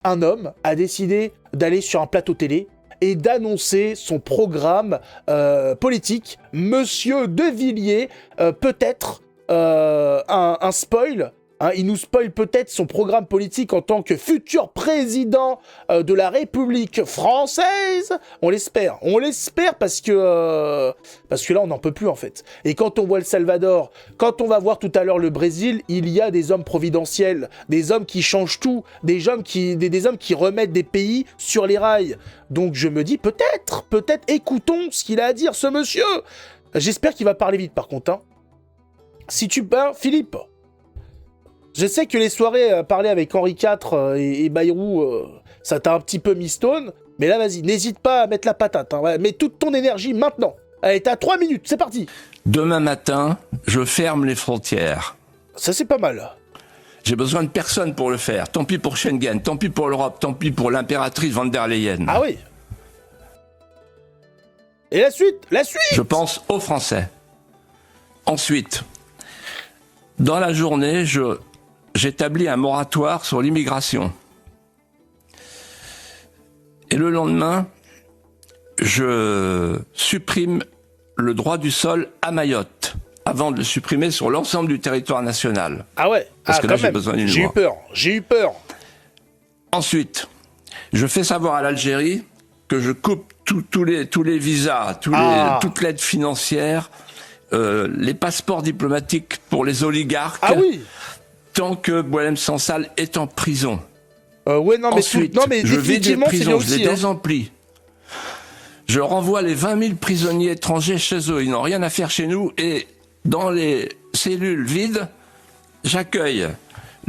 un homme a décidé d'aller sur un plateau télé et d'annoncer son programme politique. Monsieur De Villiers, peut-être un spoil. Hein, il nous spoil peut-être son programme politique en tant que futur président de la République française. On l'espère parce que là on n'en peut plus en fait. Et quand on voit le Salvador, quand on va voir tout à l'heure le Brésil, il y a des hommes providentiels, des hommes qui changent tout, des hommes qui remettent des pays sur les rails. Donc je me dis peut-être écoutons ce qu'il a à dire ce monsieur. J'espère qu'il va parler vite par contre. Hein. Si tu parles, Philippe. Je sais que les soirées à parler avec Henri IV et Bayrou, ça t'a un petit peu mis stone, mais là vas-y, n'hésite pas à mettre la patate, hein. Mets toute ton énergie maintenant. Allez, t'as 3 minutes, c'est parti. Demain matin, je ferme les frontières. Ça c'est pas mal. J'ai besoin de personne pour le faire. Tant pis pour Schengen, tant pis pour l'Europe, tant pis pour l'impératrice von der Leyen. Ah oui. Et la suite. Je pense aux Français. Ensuite, dans la journée, j'établis un moratoire sur l'immigration. Et le lendemain, je supprime le droit du sol à Mayotte, avant de le supprimer sur l'ensemble du territoire national. Ah ouais. Parce que là, j'ai besoin d'une loi. J'ai eu peur. Ensuite, je fais savoir à l'Algérie que je coupe tous les visas, toute l'aide financière, les passeports diplomatiques pour les oligarques. Ah oui. Tant que Boualem Sansal est en prison. Ouais, non, mais ensuite, je vide les prisons, je les désemplis. Je renvoie les 20 000 prisonniers étrangers chez eux. Ils n'ont rien à faire chez nous. Et dans les cellules vides, j'accueille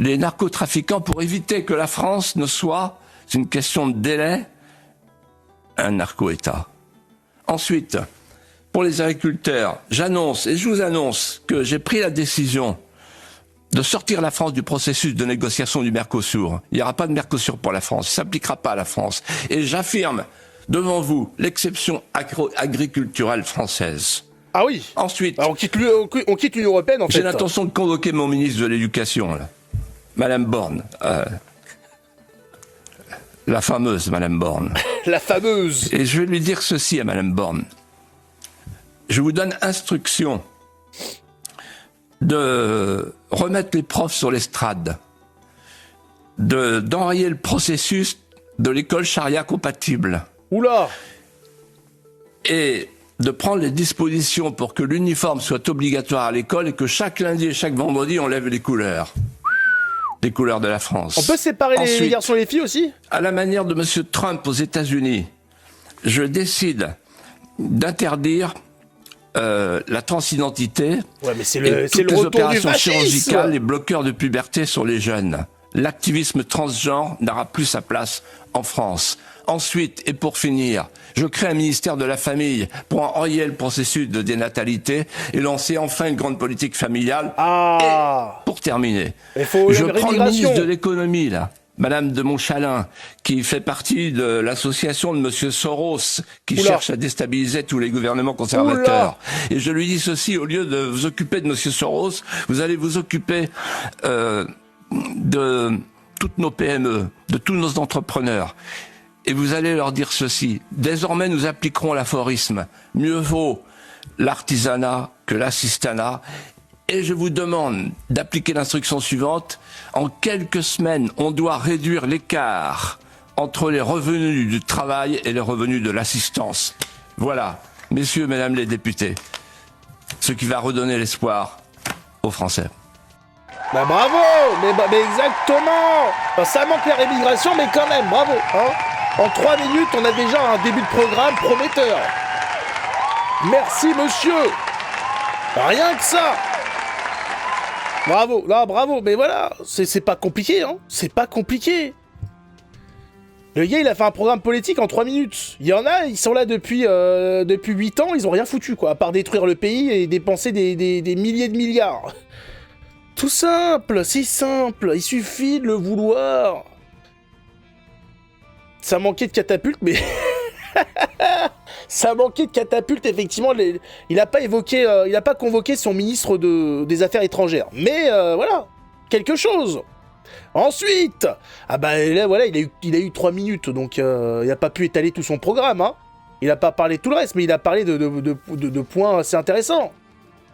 les narcotrafiquants pour éviter que la France ne soit, c'est une question de délai, un narco-État. Ensuite, pour les agriculteurs, j'annonce et je vous annonce que j'ai pris la décision de sortir la France du processus de négociation du Mercosur. Il n'y aura pas de Mercosur pour la France, ça ne s'appliquera pas à la France. Et j'affirme devant vous l'exception agriculturelle française. Ah oui. Ensuite, on quitte l'Union européenne en fait. J'ai l'intention de convoquer mon ministre de l'Éducation, là, Madame Borne. La fameuse Madame Borne. La fameuse. Et je vais lui dire ceci à Madame Borne. Je vous donne instruction de remettre les profs sur l'estrade, d'enrayer le processus de l'école charia compatible. Oula. Et de prendre les dispositions pour que l'uniforme soit obligatoire à l'école et que chaque lundi et chaque vendredi, on lève les couleurs de la France. On peut séparer les garçons et les filles aussi ? À la manière de M. Trump aux États-Unis, je décide d'interdire la transidentité, ouais, mais c'est toutes le les retour opérations du fascisme. chirurgicales, les bloqueurs de puberté sur les jeunes. L'activisme transgenre n'aura plus sa place en France. Ensuite, et pour finir, je crée un ministère de la famille pour enrayer le processus de dénatalité et lancer enfin une grande politique familiale. Ah. Et pour terminer, je prends le ministre de l'économie, là, Madame de Montchalin, qui fait partie de l'association de Monsieur Soros, qui cherche à déstabiliser tous les gouvernements conservateurs. Et je lui dis ceci, au lieu de vous occuper de Monsieur Soros, vous allez vous occuper de toutes nos PME, de tous nos entrepreneurs. Et vous allez leur dire ceci, désormais nous appliquerons l'aphorisme, mieux vaut l'artisanat que l'assistanat. Et je vous demande d'appliquer l'instruction suivante. En quelques semaines, on doit réduire l'écart entre les revenus du travail et les revenus de l'assistance. Voilà, messieurs, mesdames les députés, ce qui va redonner l'espoir aux Français. Bah bravo, mais exactement. Enfin, ça manque la rémigration, mais quand même, bravo. Hein, en 3 minutes, on a déjà un début de programme prometteur. Merci, monsieur. Rien que ça. Bravo, là, bravo, mais voilà, c'est pas compliqué, hein. C'est pas compliqué. Le gars, il a fait un programme politique en 3 minutes. Il y en a, ils sont là depuis 8 ans, ils ont rien foutu, quoi, à part détruire le pays et dépenser des milliers de milliards. Tout simple, c'est simple, il suffit de le vouloir. Ça manquait de catapulte, mais... Ça manquait de catapulte, effectivement. Il a pas convoqué son ministre des Affaires étrangères. Mais voilà, quelque chose. Ensuite, ah bah là voilà, il a eu 3 minutes, donc il n'a pas pu étaler tout son programme, hein. Il n'a pas parlé de tout le reste, mais il a parlé de points assez intéressants.